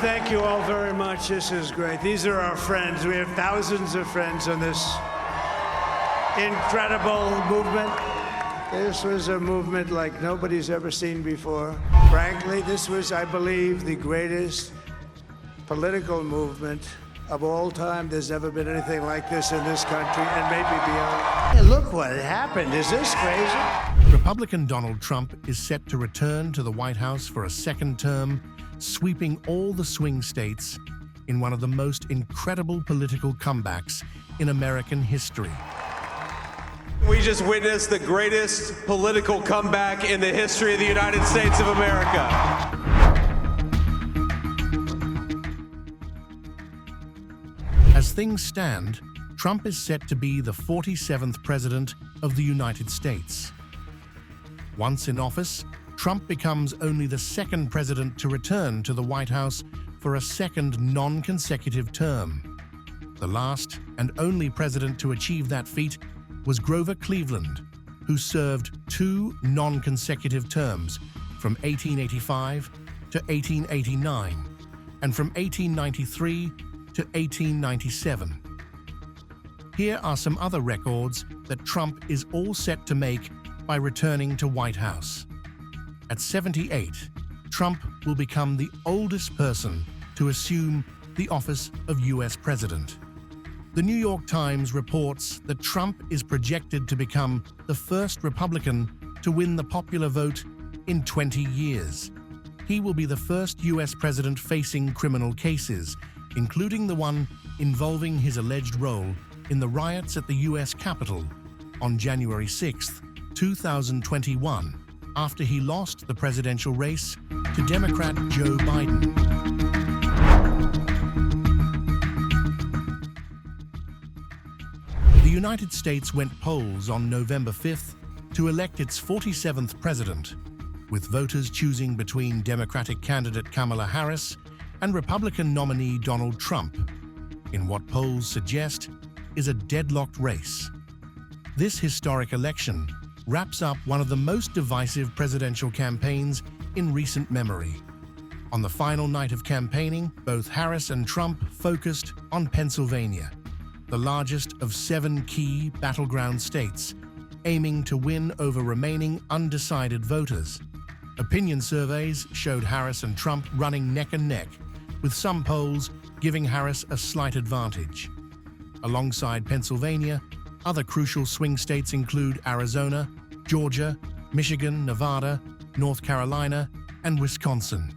thank you all very much. This is great. These are our friends. We have thousands of friends on this incredible movement. This was a movement like nobody's ever seen before. Frankly, this was, I believe, the greatest political movement of all time. There's never been anything like this in this country and maybe beyond. Hey, look what happened. Is this crazy? Republican Donald Trump is set to return to the White House for a second term, sweeping all the swing states in one of the most incredible political comebacks in American history. We just witnessed the greatest political comeback in the history of the United States of America. As things stand, Trump is set to be the 47th president of the United States. Once in office, Trump becomes only the second president to return to the White House for a second non-consecutive term. The last and only president to achieve that feat was Grover Cleveland, who served 2 non-consecutive terms from 1885 to 1889 and from 1893 to 1897. Here are some other records that Trump is all set to make by returning to White House. At 78, Trump will become the oldest person to assume the office of U.S. President. The New York Times reports that Trump is projected to become the first Republican to win the popular vote in 20 years. He will be the first U.S. president facing criminal cases, including the one involving his alleged role in the riots at the U.S. Capitol on January 6, 2021, after he lost the presidential race to Democrat Joe Biden. The United States went polls on November 5th to elect its 47th president, with voters choosing between Democratic candidate Kamala Harris and Republican nominee Donald Trump, in what polls suggest is a deadlocked race. This historic election wraps up one of the most divisive presidential campaigns in recent memory. On the final night of campaigning, both Harris and Trump focused on Pennsylvania, the largest of 7 key battleground states, aiming to win over remaining undecided voters. Opinion surveys showed Harris and Trump running neck and neck, with some polls giving Harris a slight advantage. Alongside Pennsylvania, other crucial swing states include Arizona, Georgia, Michigan, Nevada, North Carolina, and Wisconsin.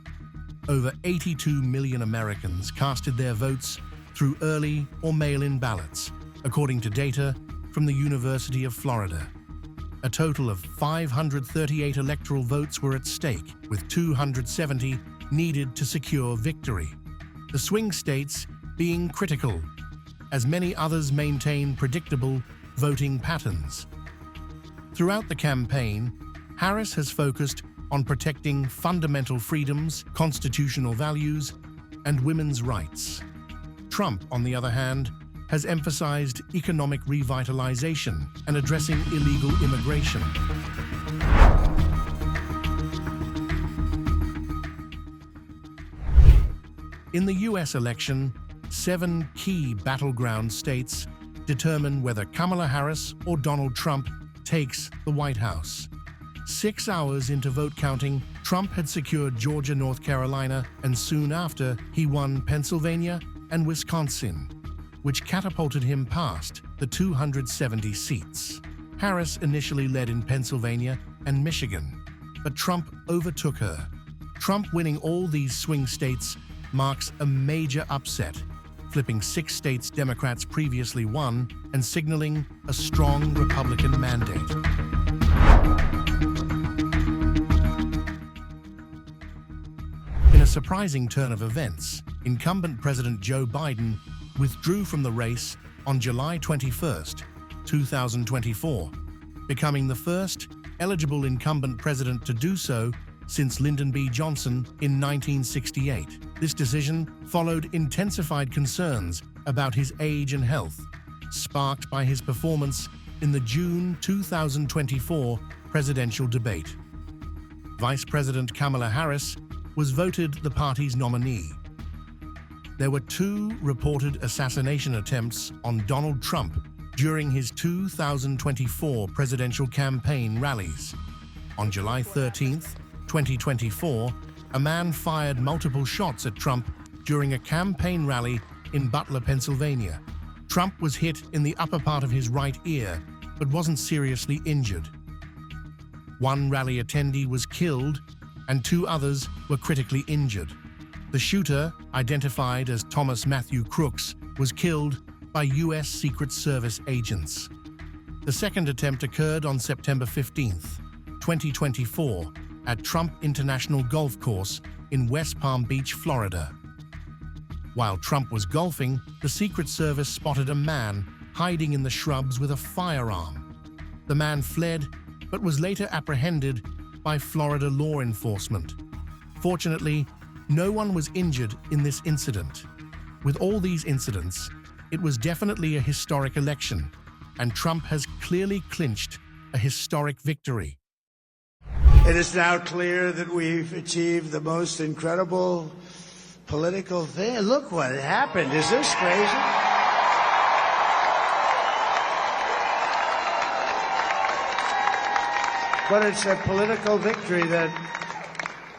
Over 82 million Americans casted their votes through early or mail-in ballots, according to data from the University of Florida. A total of 538 electoral votes were at stake, with 270 needed to secure victory. The swing states being critical, as many others maintain predictable voting patterns. Throughout the campaign, Harris has focused on protecting fundamental freedoms, constitutional values, and women's rights. Trump, on the other hand, has emphasized economic revitalization and addressing illegal immigration. In the U.S. election, 7 key battleground states determine whether Kamala Harris or Donald Trump takes the White House. 6 hours into vote counting, Trump had secured Georgia, North Carolina, and soon after, he won Pennsylvania and Wisconsin, which catapulted him past the 270 seats. Harris initially led in Pennsylvania and Michigan, but Trump overtook her. Trump winning all these swing states marks a major upset, flipping 6 states Democrats previously won and signaling a strong Republican mandate. In a surprising turn of events, incumbent President Joe Biden withdrew from the race on July 21, 2024, becoming the first eligible incumbent president to do so since Lyndon B. Johnson in 1968. This decision followed intensified concerns about his age and health, sparked by his performance in the June 2024 presidential debate. Vice President Kamala Harris was voted the party's nominee, There were 2 reported assassination attempts on Donald Trump during his 2024 presidential campaign rallies. On July 13th, 2024, a man fired multiple shots at Trump during a campaign rally in Butler, Pennsylvania. Trump was hit in the upper part of his right ear, but wasn't seriously injured. One rally attendee was killed, and 2 others were critically injured. The shooter, identified as Thomas Matthew Crooks, was killed by U.S. Secret Service agents. The second attempt occurred on September 15th, 2024, at Trump International Golf Course in West Palm Beach, Florida. While Trump was golfing, the Secret Service spotted a man hiding in the shrubs with a firearm. The man fled, but was later apprehended by Florida law enforcement. Fortunately, no one was injured in this incident. With all these incidents, it was definitely a historic election, and Trump has clearly clinched a historic victory. It is now clear that we've achieved the most incredible political thing. Look what happened. Is this crazy? But it's a political victory that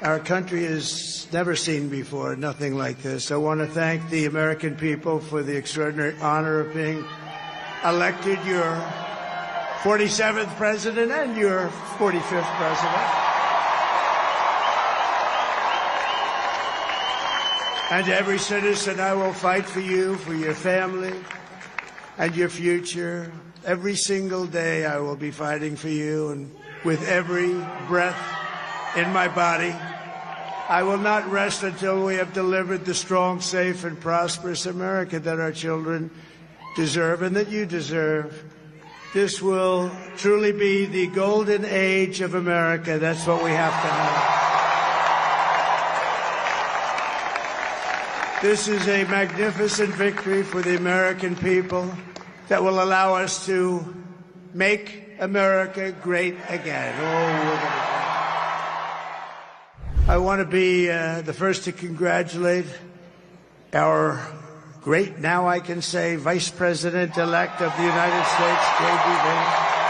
our country has never seen before, nothing like this. I want to thank the American people for the extraordinary honor of being elected your 47th president and your 45th president. And to every citizen, I will fight for you, for your family, and your future. Every single day I will be fighting for you, and with every breath in my body, I will not rest until we have delivered the strong, safe, and prosperous America that our children deserve and that you deserve. This will truly be the golden age of America. That's what we have to have. This is a magnificent victory for the American people that will allow us to make America great again. I want to be the first to congratulate our great, now I can say, Vice President-elect of the United States, J.D. Vance.